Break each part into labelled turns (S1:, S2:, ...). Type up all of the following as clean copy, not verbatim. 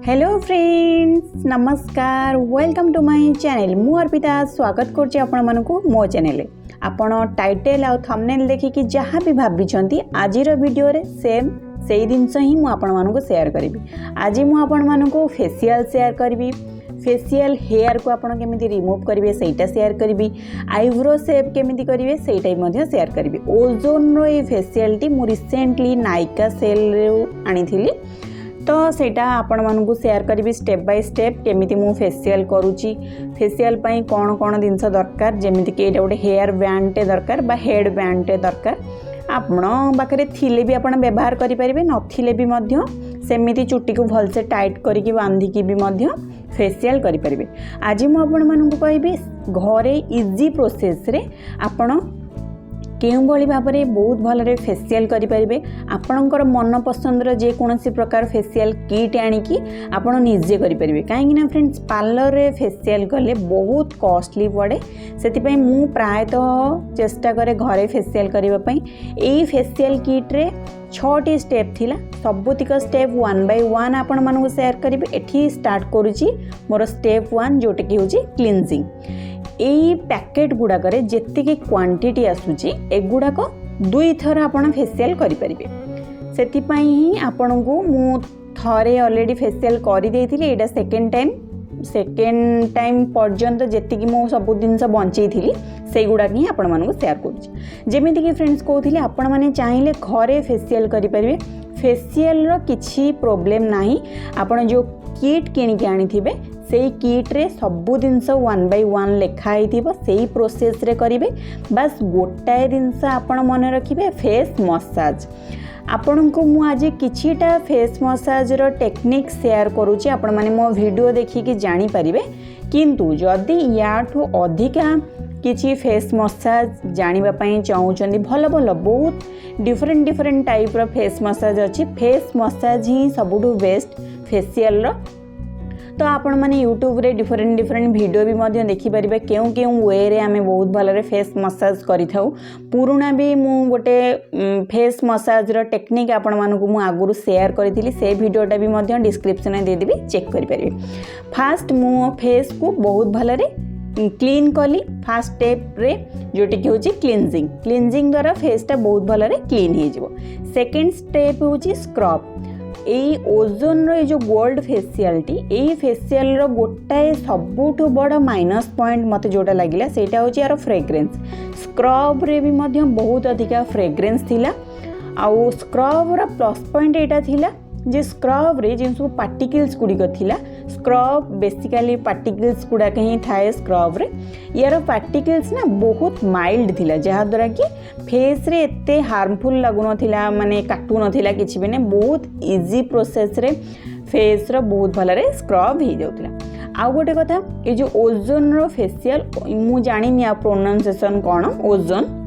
S1: Hello friends नमस्कार welcome to my channel मु अर्पिता स्वागत करछि आपण मानको मो चैनल आपण टाइटल आ थंबनेल देखि कि जहाँ भी भाबिछंती आजिर वीडियो रे सेम सेही जिनस ही मु आपण मानको शेयर करबी। आज मु आपण मानको फेशियल शेयर करबी, फेशियल हेयर को आपण केमिति रिमूव करिवे सेटा शेयर करबी, आईब्रो शेप केमिति करिवे सेटा मध्ये शेयर करबी। ओजोन रो ए फेशियल टी मु रिसेंटली नायका सेल रे आनिथिली तो सेटा आपण मानकु शेयर करी स्टेप बाय स्टेप केमिति मु फेशियल करूची, फेशियल पई कोन कोन जिनस दरकार जेमिति कि एटा गोटे हेयर बैंड टे दरकार बा हेड बैंड टे दरकार आपण बाकरे थिले भी आपण व्यवहार करि परिबे नथिले भी मध्य सेमिति चुट्टी को भल से टाइट करिकि बांधी की भी मध्य फेशियल करि परिबे। आज मु आपण मानकु कहबी घरे इजी प्रोसेस रे आपण केउ भली भाव में बहुत भल फेशियल करें। आपणकर मन पसंदर जेकोसी प्रकार फेशियल किट आनिकी आपण निजे करें कहीं फ्रेंड्स पार्लर रे फेशियल कले बहुत कॉस्टली पड़े से मु प्रायतः चेष्टा करे घरे फेशियल करने। यही फेशियल किट रे 6टी स्टेप थिला सबुतिक स्टेप 1 बाय 1 आपण मानू शेयर करी। एठी स्टार्ट करूची मोर स्टेप 1 जोटे कि होची क्लींजिंग। यही पैकेट गुड़ाक जी क्वांटिटी आसूची एगुड़ाक 2 थर आपन फेशियल करें से आपण को मु थरे ऑलरेडी फेशियल कर देइथिली। एटा सेकेंड टाइम पर्यंत जेतिकी मो सब जिनस बंचई थी से गुड़ाक ही आपण मानू शेयर करुच्ची। जेमिति कि फ्रेंड्स कहते आपण मैंने चाहिए घरे फेशियल करें। फेशियल रो किछि प्रॉब्लम नाही। आपण जो किट किनिक आनिथिबे सेही किट रे सबु जिनस 1 बाय 1 लेखाई थिबो सेही प्रोसेस रे करिवे। बस गोटाए जिनस आपण मन रखिबे फेस मसाज। आपण को मु आज किछिटा फेस मसाज रो टेक्निक शेयर करूची आपण माने मो वीडियो देखि कि जानि परिबे। किंतु जदि याठू अधिका किछि फेस मसाज जानिबा पई चाहूचंदी भल भल बहुत डिफरेंट टाइप रो फेस मसाज अछि। फेस मसाज ही सबुठू बेस्ट फेशियल रो। तो आपण माने यूट्यूब रे डिफरेंट वीडियो भी मध्य देखि परिबे केउ केउ वे रे आमे बहुत भल रे फेस मसाज करि थाउ। पुरुना भी मु गोटे फेस मसाज रो टेक्निक आपण मानकु मु आगुरु शेयर करिथिली से वीडियोटा भी मध्य डिस्क्रिप्शन रे दे देबी चेक करि परिबे। फास्ट मु फेस को बहुत भल रे क्लीन कली। फास्ट स्टेप रे जोटी कि होची क्लींजिंग। क्लींजिंग द्वारा फेसटा बहुत भल रे क्लीन हे जिवो। सेकंड स्टेप होची स्क्रब। यही ओजोन रो जो गोल्ड फेशियल टी यही फेशियल रो गोटाए सबुठु बड़ माइनस पॉइंट मते जोटा लागिला सेटा होची यार फ्रेग्रेंस। स्क्रब रे भी मध्य बहुत अधिका फ्रेग्रेंस थिला। आउ स्क्रब रो प्लस पॉइंट एटा थिला जे स्क्रब रे जिन सब पार्टिकल्स गुड़िक थिला। स्क्रब बेसिकली पार्टिकल्स गुड़ा कहीं थाए स्क्रब रे। यार पार्टिकल्स ना बहुत माइल्ड थिला जहाँ द्वारा कि फेस रे एते हार्मफुल लगुन थिला माने काटू नथिला किछि भी ने बहुत इजी प्रोसेस रे फेस रो बहुत भल रे स्क्रब ही जाउतिला। आउ गोटे कथा ए जो ओजोन रो फेशियल मु जानिनी आ प्रोनाउंसिएशन कोन ओजोन।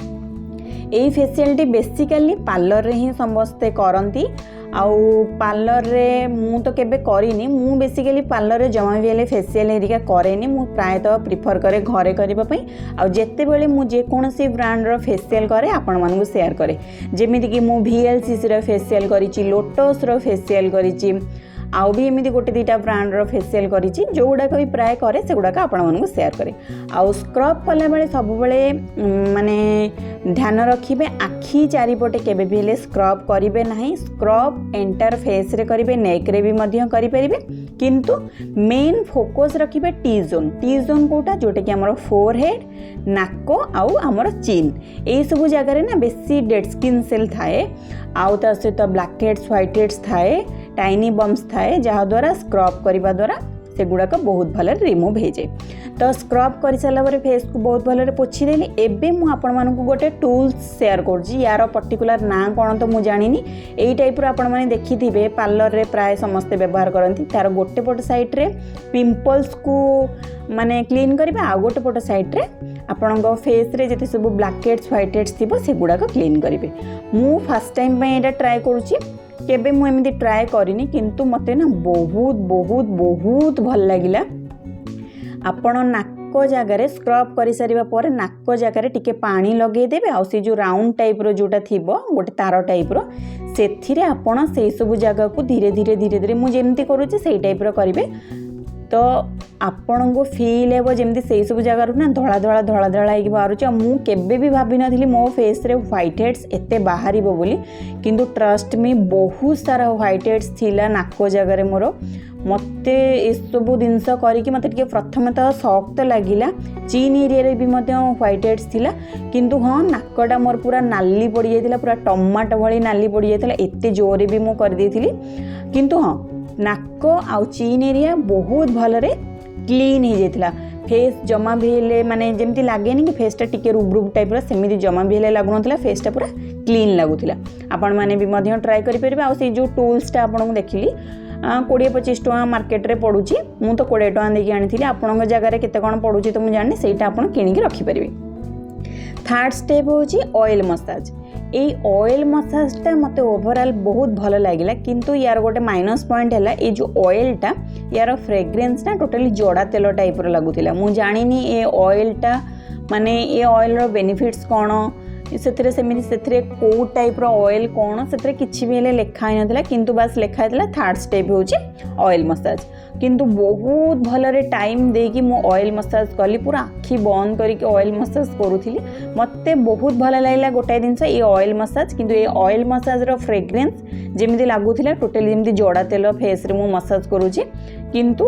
S1: एई फेशियल टी बेसिकली पार्लर रे ही समस्ते करंती। आउ पार्लर रे मु तो केबे करिनी। मु बेसिकली पार्लर रे जमा भी हेले फेशियल हेरिका करेनी। मु प्रायतः प्रिफर करे घरे करबा पई। आउ जेते बेले मु जे कोनोसी ब्रांड रो फेशियल करे आपण मानकु शेयर करे। जेमिति कि मु VLCC रो फेशियल करिछि, लोटस रो फेशियल करिछि, आउ भी एमिति गोटे दुईटा ब्रांड रो फेशियल करिछि जो गुडाक भी प्राय करे से गुडाक आपण मानकु शेयर करे। आउ स्क्रब कला बेले सब बेले माने ध्यान रखिबे आखी चारिपटे केबे भी हेले स्क्रब करिवे नाही। स्क्रब एंटायर फेस रे करिवे, नेक रे भी मध्य करि परिबे किंतु मेन फोकस रखिबे टी जोन कोटा जोटे कि हमर फोरहेड, नाको आउ हमर चिन एई सब जगह रे ना बेसी डेड स्किन सेल थाए। आउ ता सहित ब्लैक हेड्स, व्हाइट हेड्स थाए, टाइनी बम्स थाए जहाँ द्वारा स्क्रब करने द्वारा से गुड़ाक बहुत भल रिमूव हो जाए। तो स्क्रब कर सारा फेस को बहुत भल पोछि देली। एबे मु आपण मानकु गोटे टूल्स शेयर करछि। यार पर्टिकुलर ना कौन तो मु जानिनी। एई टाइप रो आपण माने देखिथिबे पार्लर रे प्राय समस्ते व्यवहार करती। तार गोटे पट साइड रे पिंपल्स को माने क्लीन करबा आ गोटे पट साइड रे आपणको फेस रे जते सब ब्लैक हेड्स, व्हाइट हेड्स थिबो से गुड़ाक क्लीन करिवे। मु फर्स्ट टाइम पे एटा ट्राई करूछि। केबे मु एमती ट्राए करिनी किंतु मते ना बहुत बहुत बहुत भल लागिला। आपण नाक नाक जगार स्क्रब कर सारा पर नाक जगार टिके पानी लगेदेवे आ जो राउंड टाइप रो जोटा थिबो गोटे तार टाइप रो सेथिरे आपण से सब जगह को धीरे धीरे धीरे धीरे मुझे एमती करूँ से टाइप रो करेंगे तो आपण को फील हे जमी से सब जगार ना धड़ा धड़ा धड़ा धड़ा हो बाहर मुझे भी भाभी नी मो फेस रे व्हाइट हेड्स एते बाहर बोली किंतु ट्रस्ट मी बहुत सारा व्हाइट हेड्स थिला नाक जगार मोर मते सब जिनस करके मत प्रथम तो शौक तो लगिला चीन एरिया भी व्हाइट हेड्स थिला किंतु हाँ नाकटा मोर पूरा नाली पड़ जाता पूरा टमाटो भली नाली पड़ जाता एते जोरे भी मुझे करदेली किंतु हाँ नाक आउ चीन एरिया बहुत भलरे क्लीन हो जाता फेस जमा भी हेले माने जमती लगे कि फेसटा टिके रुब्रुब टाइप सेमती जमा भी हेले लगुना फेसटा पूरा क्लीन लगुला आपण मैंने भी ट्राए करेंगे आ जो टूल्सटा आपको देखिली 20-25 टका मार्केट रे पड़ुची मु तो 20 टका देकी आनी आपण जगार केते कौन पड़ुची तो मुझे जानी सेटा आपण किणिकी रखिपारे। थर्ड स्टेप होची ऑयल मसाज। ये ऑयल मसाजटा मते ओवरऑल बहुत भल लगिला किंतु यार गोटे माइनस पॉइंट है ये जो ऑयलटा यार फ्रेग्रेंस ना टोटली जोड़ा तेल टाइप लगुला मु जानी ये ऑयलटा माने ये ऑयल रो बेनिफिट्स कौन से कौ टाइप ऑयल कौन से किसी भी लिखाई नाला किंतु बस लिखाई थर्ड स्टेप हूँ ऑयल मसाज किंतु बहुत भलरे टाइम देकी मु ऑयल मसाज कली पूरा आखि बंद करके ऑयल मसाज करूली मते बहुत भल लगे गोटाए जिनस ये ऑयल मसाज किंतु ये ऑयल मसाज रो फ्रेग्रेंस जमी लगुला टोटली जमी जोड़ा तेल फेस रे मु मसाज करुँची किंतु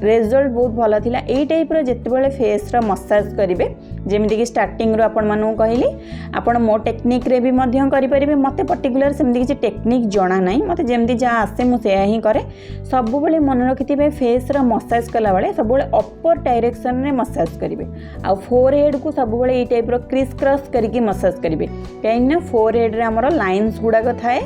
S1: रिजल्ट बहुत भल थिला। एई टाइप रो जेतेबेले फेस रो मसाज करिवे जेमिति कि स्टार्टिंग रो आपण मानु कहली आपण मो टेक्निक रे भी मध्यम करि परिबे मते पर्टिकुलर सेमति किछि टेक्निक जणा नै मते जेमिति जा आसे मु सेया ही करे सब बेले मन रखिथिबे फेस रो मसाज कला बेले सब बेले अपर डायरेक्शन रे मसाज करिवे आ फोरहेड को सब बेले एई टाइप रो क्रिस क्रॉस करके मसाज करिवे काइना फोरहेड रे हमरो लाइंस गुडा को थाए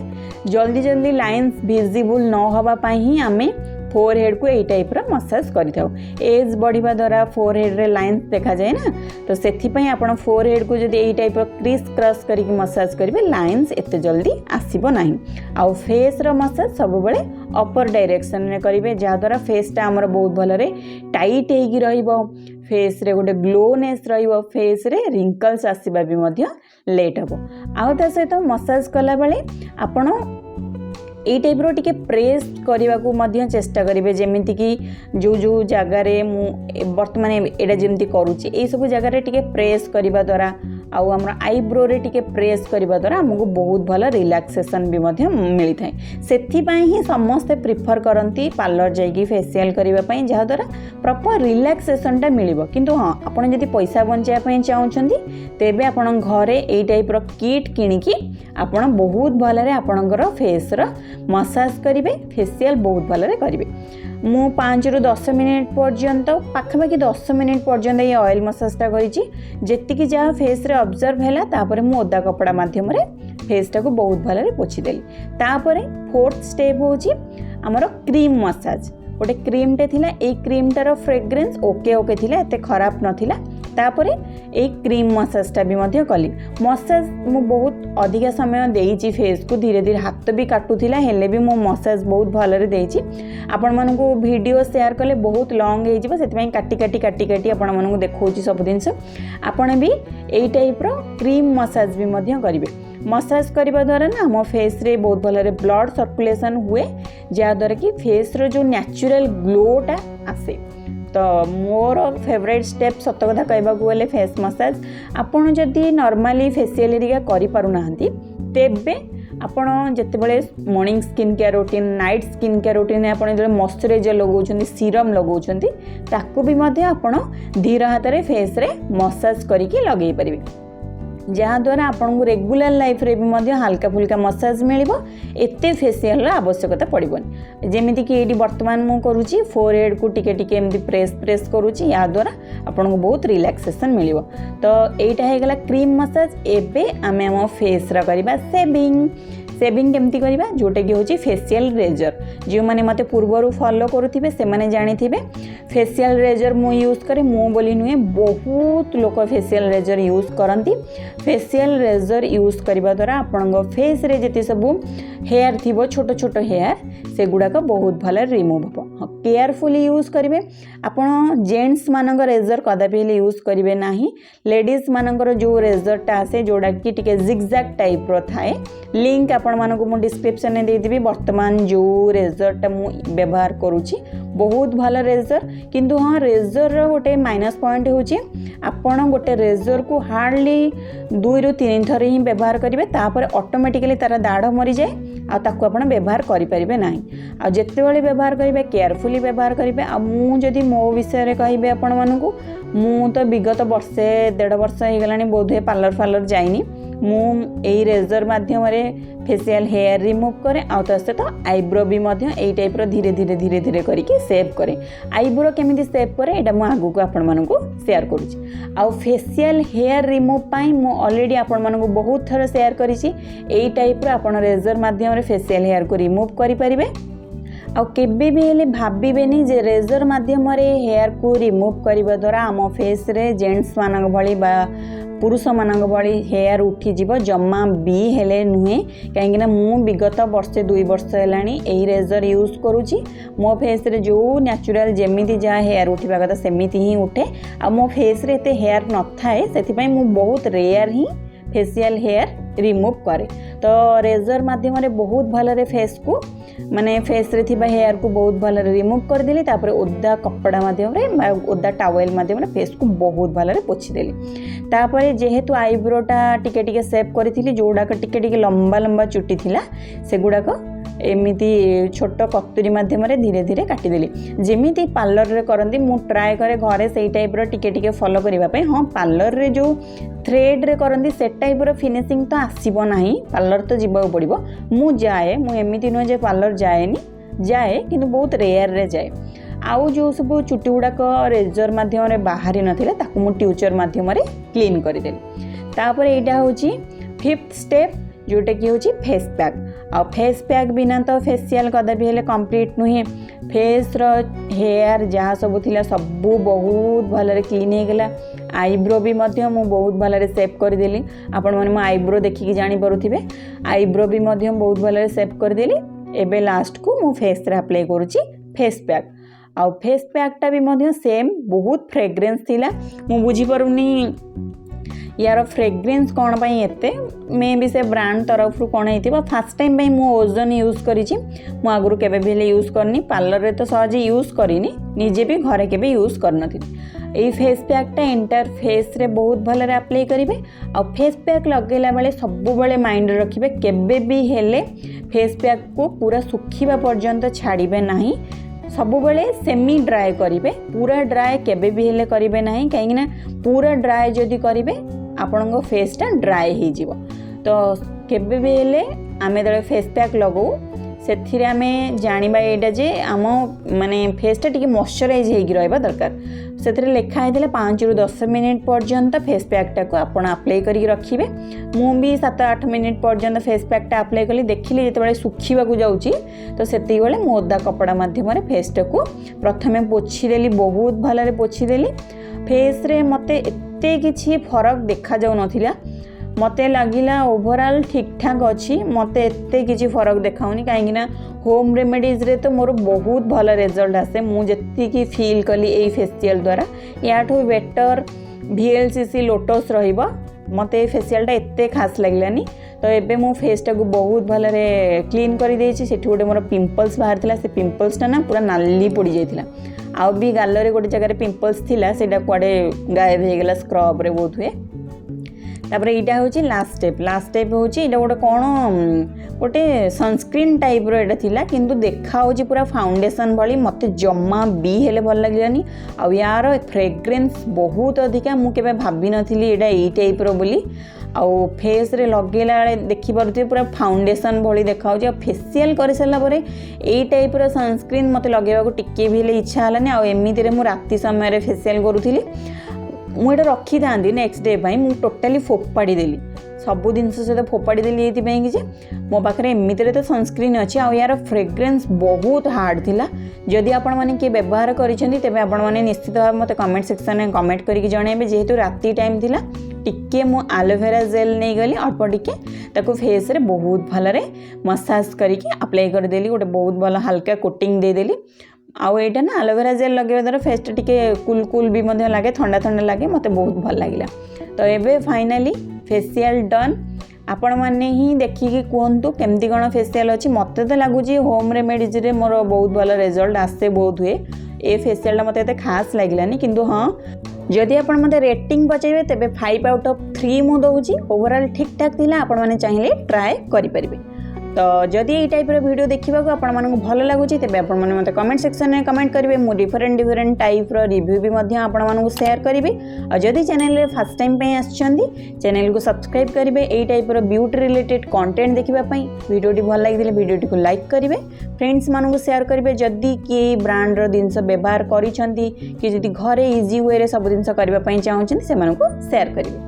S1: जल्दी जल्दी लाइंस विजिबल न होबा पई ही आमे फोरहेड को यही टाइप मसाज करिथाउ। एज बढ़िबा द्वारा फोरहेड रे लाइन्स देखा जाए ना तो सेथिपई आपण फोरहेड को जदि यही टाइप क्रिस क्रॉस करके मसाज करिवे लाइन्स एते जल्दी आसीबो नाही। आ फेस रो मसाज सब बेले अपर डायरेक्शन रे करिवे जा द्वारा फेसटा हमर बहुत भलरे टाइट हेगी रहिबो फेस रे गोटे ग्लोनेस रहिबो फेस रे रिंकल्स आसीबा भी मध्य लेट हबो। आ ता सहित मसाज कला बेले आपण ये टाइप रो टिके प्रेस करने को चेष्टा करेंगे जमीती कि जो जो जगार बर्तमान एटा जमी करुच्ची ये सब जगार टिके प्रेस करने द्वारा आउ आम आईब्रो रे टिके प्रेस करने द्वारा आमको बहुत भल रिलैक्सेशन भी मिली थाए से ही समस्ते प्रिफर करती पार्लर जाइए फेसियल करने जहाद्वारा प्रॉपर रिलैक्सेशनटा मिल किंतु हाँ आपड़ जब पैसा बचाई चाहते तेबे आपण घरे यही टाइप रो किट किणिकी आपण बहुत भलरे आपणकर फेस रो मसाज करेंगे फेसियल बहुत भलरे करेंगे। मु 5 ରୁ 10 मिनिट पर्यंत पाखापाखि 10 मिनिट पर्यंत ये ऑयल मसाजटा करी जहाँ फेस रे ऑब्जर्व है तापर मु ओदा कपड़ा माध्यम फेसटा को बहुत भलरे पोछीदेली। तापर फोर्थ स्टेप होची हमर क्रीम मसाज गोटे क्रीमटे थिला ए क्रीमटार फ्रेग्रेंस ओके ओके थिला एते खराब नथिला तापर ए क्रीम मसाजटा भी मध्य कली मसाज मु बहुत अधिका समय देइची फेस को धीरे धीरे हाथ भी काटुथिला हेले भी मो मसाज बहुत भलरे देइची आपण मानकु वीडियो शेयर कले बहुत लॉन्ग हे जिवो सेति काटी काटी काटी काटी आपण मानकु देखौची सब जिंस आपण भी एई टाइप रो क्रीम मसाज भी मध्य करिवे। मसाज करने द्वारा ना आम फेस रे बहुत भलरे ब्लड सर्कुलेशन हुए जहाद्वारा कि फेस रो जो नेचुरल ग्लोटा आसे। तो मोर फेवरेट स्टेप सत कथा कहबाक गले फेस मसाज आपन जदि नॉर्मली फेसियल एरिया करि पारु नाहंती तेबे आपण जेतेबेले morning skin care routine night skin care routine आपण जे मॉइस्चराइजर लगाउछंती सीरम लगाउछंती ताकू भी मध्य आपण धीर हाथ रे फेस रे मसाज करिके लगेई परिबे जहाद्वारा आपको रेगुलर लाइफ रे भी मध्य हल्का फुल्का मसाज मिलिबो एते फेसियल आवश्यकता पड़िबोनी जेमिति कि एडी वर्तमान मु करूची फोरहेड को टिके टिके एमती प्रेस करूची या द्वारा आपको बहुत रिलैक्सेशन मिलिबो। तो एटा हे गला क्रीम मसाज। एबे आमे हम फेस रा करबा सेविंग केमती करबा जोटा कि होची फेसियल रेजर जो माने मते पूर्वरु फॉलो करूथिबे से माने जानिथिबे फेसियल रेजर मु यूज करे मु बोली नुहे बहुत लोक फेसियल रेजर यूज करंती। फेसियल रेजर यूज करबा द्वारा आपनगो फेस रे जति सब हेयर थिबो छोटो छोटो हेयर से गुडा को बहुत भल रिमूव हो केयरफुली यूज करेंगे। आपण जेंट्स मानक रेजर कदापि हेले यूज करेंगे ना। लेडीज मानकर जो रेजरटा आसे जोड़ा कि टिके जिगजैग टाइप रो थाए लिंक आपण मानक मु डिस्क्रिप्शन में दे देबी। वर्तमान जो रेजरटा मु व्यवहार करूची बहुत भल रेजर, किंतु हाँ रेजर गोटे माइनस पॉइंट होची आपण गोटे रेजर को हार्डली 2 ରୁ 3 थर ही व्यवहार करेंगे, तापर ऑटोमेटिकली तार दाढ़ मरी जाए आ ताको आपण व्यवहार करि परिबे नाही। आ जेते बेले व्यवहार करिवे केयरफुली व्यवहार करिवे। आ मु जदि मो विषय रे कहिबे आपण मानकू मु तो विगत वर्षे 1.5 वर्ष हो गलानी बोधे पार्लर फार्लर जाइनी। मु एई रेजर माध्यम रे फेशियल हेयर रिमूव करे आ तो सहित आईब्रो भी मध्य एई टाइप रो धीरे धीरे धीरे धीरे करके सेव करे। आईब्रो केमिति सेव करे एटा मु आगु को आपण मानकू शेयर करूची। आ फेशियल हेयर रिमूव पाई मु ऑलरेडी आपण मानकू बहुत थर शेयर करिची। एई टाइप रो आपण रेजर माध्यम रे फेशियल हेयर को रिमूव करि परिबे। आ केबे भी हेले भाबिबेनी जे रेजर माध्यम रे हेयर को रिमूव करिबा द्वारा आम फेस रे जेंट्स मानक भली बा पुरुष मानक भली हेयर उठी जीव, जम्मा भी हेले नुहे। कहीं मु विगत वर्षे 2 वर्ष हेलानी एही रेजर यूज करूची। मो फेस रे जो नेचुरल जेमिति जा हेयर उठिबा कथा सेमिति ही उठे। आ मो फेस रे एते हेयर न थाए, सेति पई मु बहुत रेयर ही फेशियल हेयर रिमूव करे। तो रेजर माध्यम रे बहुत भल रे फेस को माने फेस रे थिबा हेयर को बहुत भल रे रिमूव कर देली। तापर ओदा कपड़ा माध्यम रे ओदा टावेल माध्यम रे फेस को बहुत भल रे पोछि देली। तापर जेहेतु आईब्रोटा टिके टिके सेव करथिली, जोडा क टिके टिके लंबा लंबा चुटी थिला, सेगुडा को एमिति छोट कस्तूरी माध्यम रे धीरे धीरे काटी देली। जेमिति पार्लर रे करंदी मु ट्राई करे घरे सेई टाइप रो टिके टिके फॉलो करिबा पे। हां पार्लर रे जो थ्रेड रे करंदी से टाइप रो फिनिशिंग तो आसीबो नाही, पार्लर तो जीवा पड़िबो। मु जाए मु एमिति न जे पार्लर जाएनी, जाए किंतु बहुत रेयर रे जाए। आउ जो सब चुटी गुड़ाक रेजर माध्यम रे बाहरी नथिले ताकू मु ट्यूचर माध्यम रे क्लीन कर देली। तापर एटा होची 5th स्टेप जोटा कि होची फेस पैक। आ फेस पैक बिना तो फेशियल कदापि हेले कंप्लीट नुहे। फेस रो हेयर जहाँ सब थिला सबू बहुत भल रे क्लीन हो गला। आईब्रो भी मध्य मु बहुत भल रे सेव कर देली। आपण माने मो आईब्रो देखिकी जानि परुथिबे, आईब्रो भी मध्य बहुत भल रे सेव कर देली। एबे लास्ट को मु फेस रे अप्लाई करूची फेस पैक। आ फेस पैकटा भी मध्य सेम बहुत फ्रेग्रेंस थिला। मु बुझी परुनी यार फ्रेग्रेंस कौन पाई एते, मे भी से ब्रांड तरफ रु कौन है। फास्ट टाइम पाई मु ओजोन यूज करिछि। मु आगुरु केबे भी हेले यूज करनी, पार्लर रे तो सहजे यूज करिनी, निजे भी घरे केबे यूज करनथिली। एई फेस पैकटा एंटायर फेस रे बहुत भल रे अप्लाई करिवे। आ फेस पैक लगेला बेले सबु बेले माइंड रखिबे केबे भी हेले फेस पैक को पूरा सुखिबा पर्यंत छाड़िबे नाही। सबु बेले सेमी ड्राई करिवे, पूरा ड्राई केबे भी हेले करिवे नाही। काहेकि ना पूरा ड्राई जदि करिवे आपनको फेसटा ड्राई हो जीवो। तो केबे भी हेले आमे दले फेस पैक लगो सेथिरे आमे जानिबा एटा जे आम माने फेसटा टिके मॉइस्चराइज हेगी रहबा दरकार। सेथिरे लेखा हेतिले 5 ରୁ 10 मिनिट पर्यंत फेस पैकटा को आपण अप्लाई करी रखिबे। मु भी 7-8 मिनिट पर्यंत फेस पैकटा अप्लाई कली। देखिली जेतेबेले सुखिबा को जाउची तो सेति बेले मु ओदा कपड़ा माध्यम रे फेसटा को प्रथमे पोछि देली, बहुत भल रे पोछि देली। फेस रे मते एते किछि फरक देखा जाउ नथिला। मते लागिला ओवरऑल ठीक ठाक अच्छी, मते एते किछि फरक देखाउनी। काहेकि ना होम रेमेडीज रे तो मोर बहुत भल रिजल्ट आसे। मु जेति की फील कली ए फेशियल द्वारा याठो बेटर VLCC लोटस रहिबो। मते फेशियलटा एते खास लागलानी। तो एबे मो फेसटा को बहुत भल रे क्लीन करि देछि। सेठी गोटे मोर पिंपल्स बाहर थिला, से पिंपल्सटा ना पूरा नाली पड़ी जाइथिला। आउ भी गाल रे गोटे जगह पिंपल्स थिला, सेटा कुआडे गायब हो गेला स्क्रब रे बहुत हुए। तापर एटा होची लास्ट स्टेप होची एटा गोटे कोन गोटे सनस्क्रीन टाइप रो एटा थिला, किंतु देखा होची पूरा फाउंडेशन भली। मते जम्मा भी हेले भल लागलानी। आ यार फ्रेग्रेंस बहुत अधिका, मु केबे भाबी नथिली एटा ई टाइप रो बोली। आउ फेस रे लगेला देखि परथि पूरा फाउंडेशन भली देखा होची। फेशियल कर सला परे एई टाइप रो सनस्क्रीन मते लगेबा को टिके भी हेले इच्छा हलानी। आ एमिति रे मु राती समय रे फेशियल करूथिली। मुझे रखी था नेक्स्ट डे पाई मु टोटाली फोपाड़ी देली, सबू जिनस सहित फोपाड़ी देली ये कि मो पाखे एमती तो सनस्क्रीन अच्छी। आ यार फ्रेग्रेंस बहुत हार्ड थिला। जदि आपण माने किए व्यवहार करिसेंती तेबे आपण माने निश्चित भाव मते कमेंट सेक्शन में कमेंट करके जणाइबे। जेहेतु राती टाइम थिला टिके मु एलोवेरा जेल नहीं गली, अल्प टिके ताको फेस रे बहुत भल रे मसाज करके अप्लाई कर देली। गोटे बहुत भल हल्का कोटिंग दे देली। आउ एटा ना एलोवेरा जेल लगेवा द्वारा फेस टिके कूल कूल भी मध्य लागे ठंडा ठंडा लागे मते बहुत भल लागिला। तो एबे फाइनली फेशियल डन। आपण माने ही देखिकी कहतु केमती कौन फेशियल अच्छी मत तो लगुच होम रेमेडीज रे मोर बहुत भल रिजल्ट आसे बहुत हुए। ए फेशियल मत एत खास लगिलानी किंतु हाँ जदि आपण मते रेटिंग पचारे तेबे 5 आउट ऑफ 3 मु दउची। ओवरऑल ठीक ठाक थिला आपण माने चाहिए ट्राए करि परिबे। तो जदि ये टाइप वीडियो देखा आपण मानक भल लगुच तेज आपण मैंने मत कमेंट सेक्शन में कमेंट करेंगे। मुझे डिफरेंट टाइप रिव्यू भी आपण मानक शेयर करी। और जदि चैनल फर्स्ट टाइम चैनल को सब्सक्राइब करेंगे यही टाइप ब्यूटी रिलेटेड कंटेंट देखापी। वीडियोटी भल लगी वीडियोटी को लाइक करेंगे फ्रेंड्स मानक शेयर करेंगे। जदि किए ब्रांडर जिनस व्यवहार करी घरे इजी वे सब जिन करने चाहते से शेयर करेंगे।